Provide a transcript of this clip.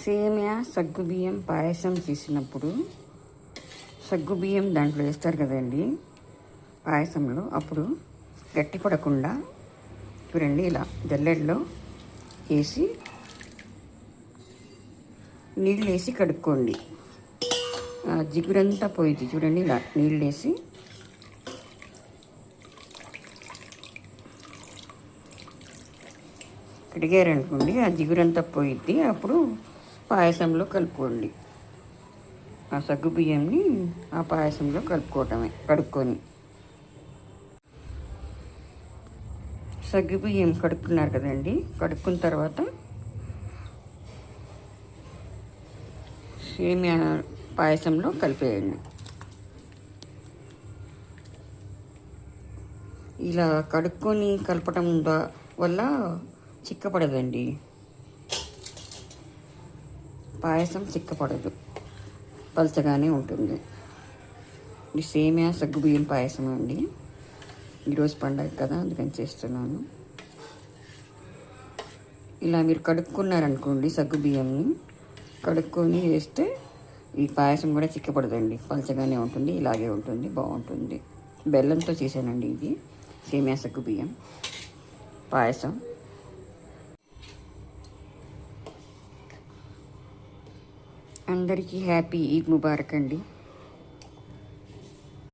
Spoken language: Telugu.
సేమియా సగ్గుబియ్యం పాయసం చేసినప్పుడు సగ్గుబియ్యం దాంట్లో వేస్తారు కదండి పాయసంలో. అప్పుడు గట్టి పడకుండా చూడండి ఇలా జల్లెడలో వేసి నీళ్ళు వేసి కడుక్కోండి. జిగురంతా పోయింది చూడండి. ఇలా నీళ్ళు వేసి కడిగారనుకోండి, ఆ జిగురంతా పోయిద్ది. అప్పుడు పాయసంలో కలుపుకోండి. ఆ సగ్గు బియ్యంని ఆ పాయసంలో కలుపుకోవటమే. కడుక్కొని సగ్గు బియ్యం కడుక్కున్నారు కదండి, కడుక్కున్న తర్వాత సేమియా పాయసంలో కలిపేయండి. ఇలా కడుక్కొని కలపటం వల్ల చిక్కపడదండి, పాయసం చిక్కపడదు, పలచగానే ఉంటుంది. ఇది సేమియా సగ్గుబియ్యం పాయసం అండి. ఈరోజు పండగ కదా, అందుకని చేస్తున్నాను. ఇలా మీరు కడుక్కున్నారనుకోండి, సగ్గుబియ్యంని కడుక్కొని వేస్తే ఈ పాయసం కూడా చిక్కపడదండి, పలచగానే ఉంటుంది, ఇలాగే ఉంటుంది, బాగుంటుంది. బెల్లంతో చేశానండి ఇది సేమియా సగ్గుబియ్యం పాయసం. అందరికీ హ్యాపీ ఈద్ ముబారక్ అండి.